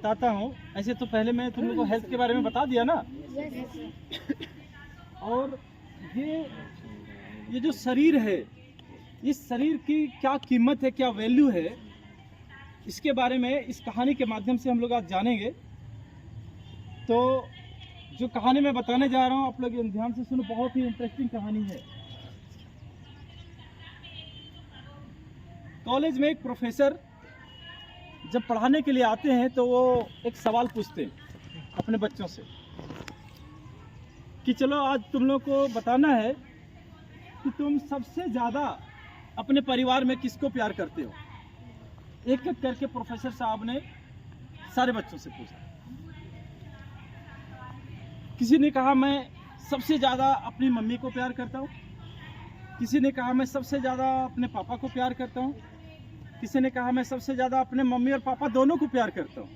बताता हूँ। ऐसे तो पहले मैं तुम लोग को हेल्थ के बारे में बता दिया ना। और ये जो शरीर है, इस शरीर की क्या कीमत है, क्या वैल्यू है, इसके बारे में इस कहानी के माध्यम से हम लोग आज जानेंगे। तो जो कहानी मैं बताने जा रहा हूँ आप लोग ध्यान से सुनो, बहुत ही इंटरेस्टिंग कहानी है। कॉलेज में एक प्रोफेसर जब पढ़ाने के लिए आते हैं तो वो एक सवाल पूछते हैं अपने बच्चों से कि चलो आज तुम लोग को बताना है कि तुम सबसे ज़्यादा अपने परिवार में किसको प्यार करते हो। एक एक करके प्रोफेसर साहब ने सारे बच्चों से पूछा। किसी ने कहा मैं सबसे ज़्यादा अपनी मम्मी को प्यार करता हूँ, किसी ने कहा मैं सबसे ज़्यादा अपने पापा को प्यार करता हूँ, किसी ने कहा मैं सबसे ज़्यादा अपने मम्मी और पापा दोनों को प्यार करता हूँ,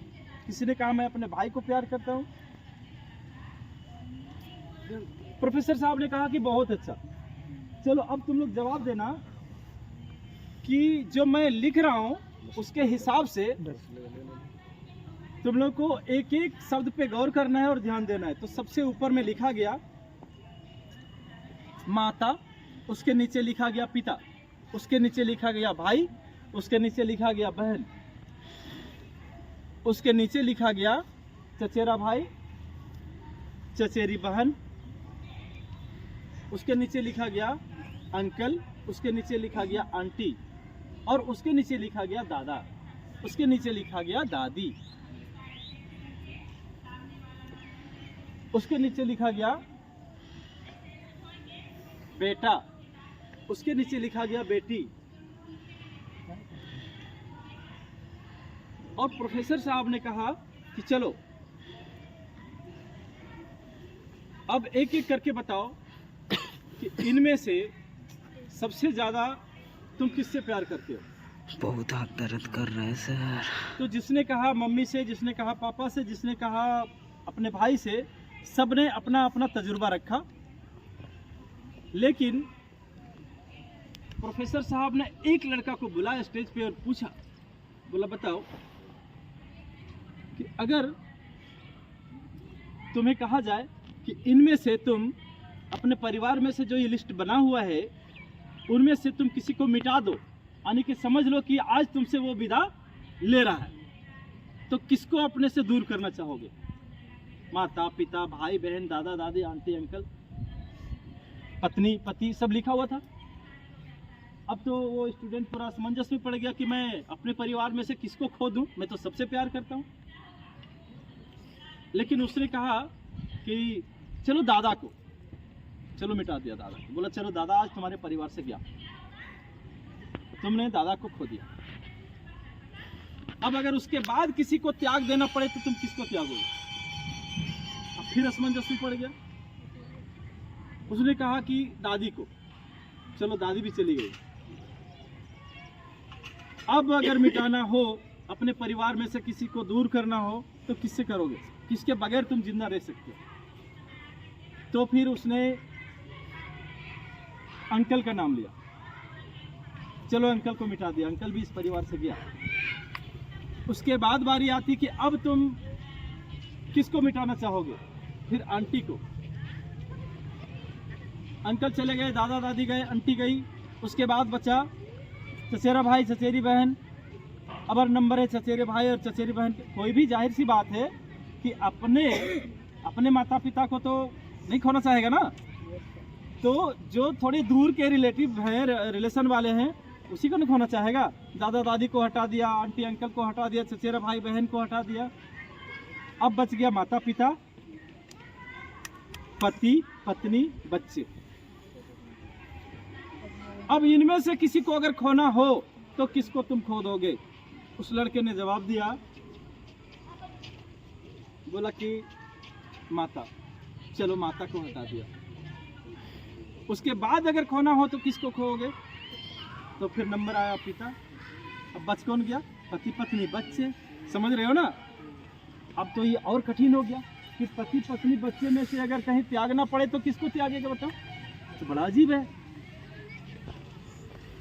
किसी ने कहा मैं अपने भाई को प्यार करता हूँ। प्रोफेसर साहब ने कहा कि बहुत अच्छा, चलो अब तुम लोग जवाब देना कि जो मैं लिख रहा हूँ उसके हिसाब से तुम लोग को एक एक शब्द पे गौर करना है और ध्यान देना है। तो सबसे ऊपर में लिखा गया माता, उसके नीचे लिखा गया पिता, उसके नीचे लिखा गया भाई, उसके नीचे लिखा गया बहन, उसके नीचे लिखा गया चचेरा भाई, चचेरी बहन, उसके नीचे लिखा गया अंकल, उसके नीचे लिखा गया आंटी, और उसके नीचे लिखा गया दादा, उसके नीचे लिखा गया दादी, उसके नीचे लिखा गया बेटा, उसके नीचे लिखा गया बेटी। और प्रोफेसर साहब ने कहा कि चलो अब एक एक करके बताओ कि इनमें से सबसे ज्यादा तुम किससे प्यार करते हो। बहुत हाथ दर्द कर रहा है सर। तो जिसने कहा मम्मी से, जिसने कहा पापा से, जिसने कहा अपने भाई से, सबने अपना अपना तजुर्बा रखा। लेकिन प्रोफेसर साहब ने एक लड़का को बुलाया स्टेज पे और पूछा, बोला बताओ कि अगर तुम्हें कहा जाए कि इनमें से तुम अपने परिवार में से जो ये लिस्ट बना हुआ है उनमें से तुम किसी को मिटा दो, यानी कि समझ लो कि आज तुमसे वो विदा ले रहा है, तो किसको अपने से दूर करना चाहोगे। माता पिता, भाई बहन, दादा दादी, आंटी अंकल, पत्नी पति, सब लिखा हुआ था। अब तो वो स्टूडेंट पूरा असमंजस में पड़ गया कि मैं अपने परिवार में से किसको खो दूं, मैं तो सबसे प्यार करता हूं। लेकिन उसने कहा कि चलो दादा को, चलो मिटा दिया दादा को। बोला चलो दादा आज तुम्हारे परिवार से गया, तुमने दादा को खो दिया। अब अगर उसके बाद किसी को त्याग देना पड़े तो तुम किसको त्यागोगे। अब फिर असमंजस में पड़ गया। उसने कहा कि दादी को, चलो दादी भी चली गई। अब अगर मिटाना हो, अपने परिवार में से किसी को दूर करना हो तो किससे करोगे, किसके बगैर तुम जिंदा रह सकते हो। तो फिर उसने अंकल का नाम लिया, चलो अंकल को मिटा दिया, अंकल भी इस परिवार से गया। उसके बाद बारी आती कि अब तुम किसको मिटाना चाहोगे, फिर आंटी को। अंकल चले गए, दादा दादी गए, आंटी गई, उसके बाद बचा चचेरा भाई, चचेरी बहन। अब नंबर है चचेरे भाई और चचेरी बहन। कोई भी जाहिर सी बात है कि अपने माता पिता को तो नहीं खोना चाहेगा ना। तो जो थोड़े दूर के रिलेटिव हैं, रिलेशन वाले हैं, उसी को नहीं खोना चाहेगा। दादा दादी को हटा दिया, आंटी अंकल को हटा दिया, चचेरा भाई बहन को हटा दिया। अब बच गया माता पिता, पति पत्नी, बच्चे। अब इनमें से किसी को अगर खोना हो तो किसको तुम खो दोगे। उस लड़के ने जवाब दिया, बोला कि माता, चलो माता को हटा दिया। उसके बाद अगर खोना हो तो किसको खोओगे, तो फिर नंबर आया पिता। अब बच कौन गया, पति पत्नी बच्चे। समझ रहे हो ना। अब तो ये और कठिन हो गया कि पति पत्नी बच्चे में से अगर कहीं त्यागना पड़े तो किसको त्यागेगा बताओ। तो बड़ा अजीब है।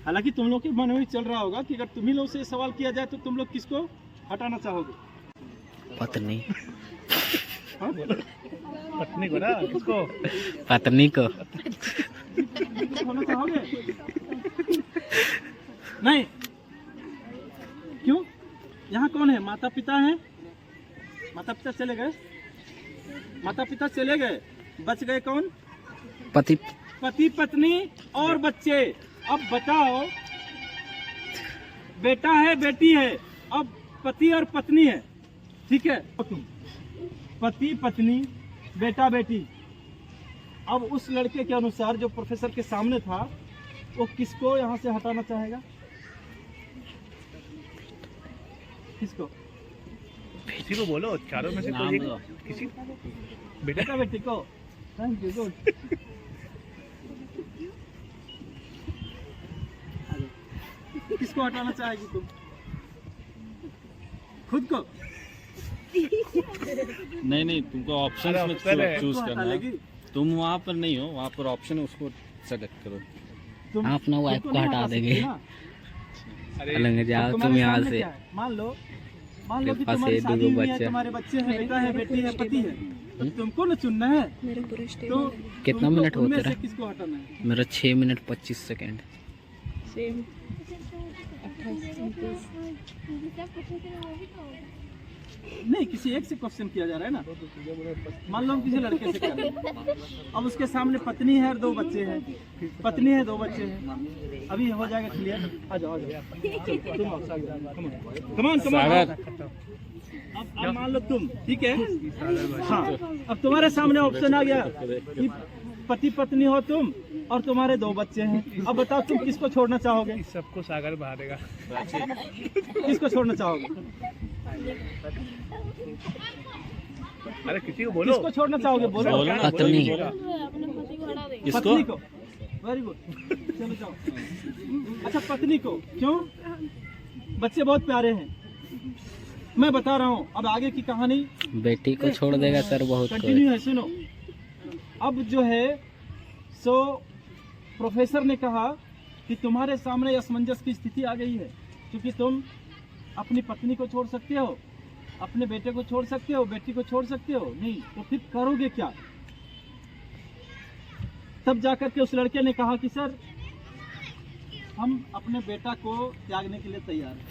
हालांकि तुम लोग के मन में चल रहा होगा कि अगर तुम्ही लोग से सवाल किया जाए तो तुम लोग किसको हटाना चाहोगे। पत्नी हाँ? पत्नी को ना, किसको? पत्नी को होना चाहोगे? नहीं, क्यों? यहाँ कौन है? माता पिता हैं? माता पिता चले गए? माता पिता चले गए, बच गए कौन? पति पति पत्नी और बच्चे। अब बताओ, बेटा है बेटी है, अब पति और पत्नी है, ठीक है? पति पत्नी बेटा बेटी। अब उस लड़के के अनुसार जो प्रोफेसर के सामने था, वो किसको यहाँ से हटाना चाहेगा? किसको? किसी को बोलो, चारों में से कोई एक, किसी बेटा बेटी को। Thank you, good. किसको हटाना चाहेगी तुम? खुद को? नहीं, तुमको ऑप्शन अरे में ऑप्शन है। चूज तुमको करना हटा है। लेगी? तुम वहाँ पर नहीं हो, वहाँ पर ऑप्शन है, उसको सेलेक्ट करो। तुम आप अपना वाइफ तुमको को नहीं हटा हटा देंगे। सकती ना? अरे अलग जाओ तुम तुम्हारे यहाँ सामने से। क्या है? मान लो कि पास तुम्हारी ये शादी दो हुई है, बच्चे। तुम्हारे बच्चे हैं, बेटा है बेटी है पति है, तो तुमको ना चुनना है। तो कितना तुमको मिनट हो उनमें तेरा? से किसको हटाना है? मेरा 6 मिनट 25 सेकेंड। नहीं, किसी एक से क्वेश्चन किया जा रहा है ना। मान लो हम किसी लड़के से कर रहे हैं, अब उसके सामने पत्नी है और 2 बच्चे हैं, पत्नी है 2 बच्चे हैं, अभी हो जाएगा क्लियर। आ जाओ कमान सागर। अब मान लो तुम, ठीक है? हाँ, अब तुम्हारे सामने ऑप्शन आ गया कि पति पत्नी हो तुम और तुम्हारे 2 बच्चे हैं। अब बताओ तुम किसको छोड़ना चाहोगे? इस सबको सागर बहा देगा। किसको छोड़ना चाहोगे? अरे किसी को बोलो, किसको छोड़ना चाहोगे? बोलो। बोलो ना, पत्नी। कोई भी बोलो। किसको? पत्नी को। वेरी गुड, चलो जाओ। अच्छा, पत्नी को क्यों? बच्चे बहुत प्यारे हैं, मैं बता रहा हूँ। अब आगे की कहानी बेटी को छोड़ देगा सर बहुत कोई। कंटिन्यू है, सुनो। अब जो है सो प्रोफेसर ने कहा कि तुम्हारे सामने असमंजस की स्थिति आ गई है, क्योंकि तुम अपनी पत्नी को छोड़ सकते हो, अपने बेटे को छोड़ सकते हो, बेटी को छोड़ सकते हो नहीं, तो फिर करोगे क्या? तब जाकर के उस लड़के ने कहा कि सर, हम अपने बेटा को त्यागने के लिए तैयार हैं।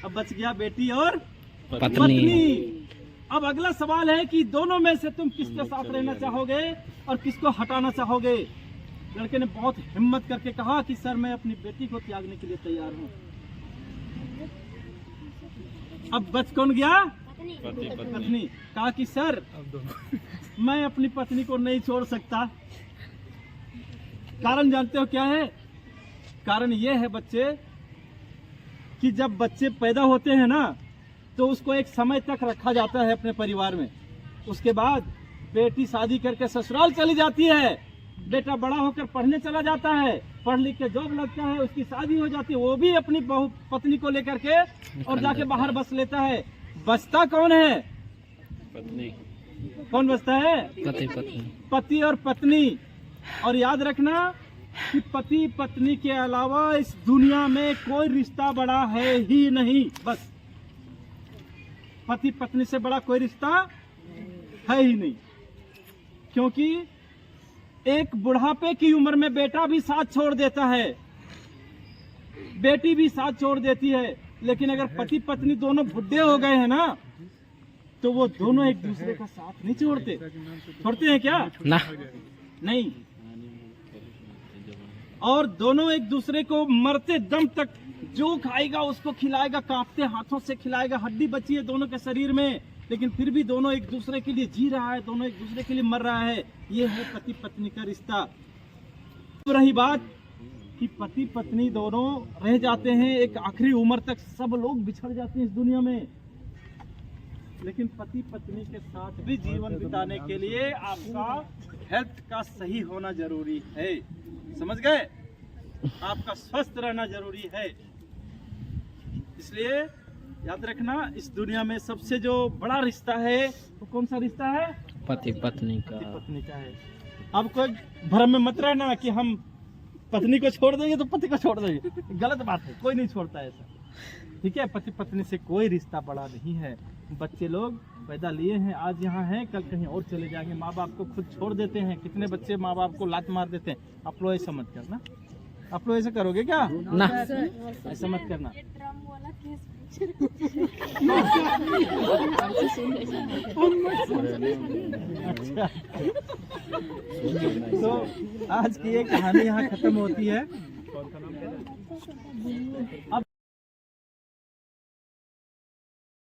अब बच गया बेटी और पत्नी। अब अगला सवाल है कि दोनों में से तुम किसके साथ रहना चाहोगे और किसको हटाना चाहोगे? लड़के ने बहुत हिम्मत करके कहा कि सर, मैं अपनी बेटी को त्यागने के लिए तैयार हूँ। अब बच कौन गया? पत्नी। कहा कि सर, अब दोनों मैं अपनी पत्नी को नहीं छोड़ सकता। कारण जानते हो क्या है? कारण ये है बच्चे कि जब बच्चे पैदा होते हैं ना, तो उसको एक समय तक रखा जाता है अपने परिवार में। उसके बाद बेटी शादी करके ससुराल चली जाती है, बेटा बड़ा होकर पढ़ने चला जाता है, पढ़ लिख के जॉब लगता है, उसकी शादी हो जाती है, वो भी अपनी बहू पत्नी को लेकर के और जाके बाहर बस लेता है। बचता कौन है? पत्नी। कौन बचता है? पति पत्नी। पति और पत्नी। और याद रखना कि पति पत्नी के अलावा इस दुनिया में कोई रिश्ता बड़ा है ही नहीं। बस पति पत्नी से बड़ा कोई रिश्ता है ही नहीं, क्योंकि एक बुढ़ापे की उम्र में बेटा भी साथ छोड़ देता है, बेटी भी साथ छोड़ देती है, लेकिन अगर पति पत्नी दोनों बुढ़े हो गए हैं ना, तो वो दोनों एक दूसरे का साथ नहीं छोड़ते। छोड़ते हैं क्या? ना। नहीं। और दोनों एक दूसरे को मरते दम तक जो खाएगा उसको खिलाएगा, कांपते हाथों से खिलाएगा। हड्डी बची है दोनों के शरीर में, लेकिन फिर भी दोनों एक दूसरे के लिए जी रहा है, दोनों एक दूसरे के लिए मर रहा है। ये है पति पत्नी का रिश्ता। अब रही बात कि पति पत्नी दोनों रह जाते हैं, एक आखिरी उम्र तक सब लोग बिछड़ जाते हैं इस दुनिया में, लेकिन पति पत्नी के साथ भी जीवन बिताने के लिए आपका हेल्थ का सही होना जरूरी है। समझ गए? आपका स्वस्थ रहना जरूरी है। इसलिए याद रखना, इस दुनिया में सबसे जो बड़ा रिश्ता है वो कौन सा रिश्ता है? पति पत्नी का। पति पत्नी का है। अब कोई भ्रम में मत रहना कि हम पत्नी को छोड़ देंगे तो पति को छोड़ देंगे, गलत बात है, कोई नहीं छोड़ता ऐसा। ठीक है, पति पत्नी से कोई रिश्ता बड़ा नहीं है। बच्चे लोग पैदा लिए हैं, आज यहाँ हैं, कल कहीं और चले जाएंगे। माँ बाप को खुद छोड़ देते हैं, कितने बच्चे माँ बाप को लात मार देते हैं। आप लोग ऐसा मत करना, आप लोग ऐसा करोगे क्या? ना ऐसा मत करना। अच्छा, तो आज की ये कहानी यहाँ खत्म होती है। अब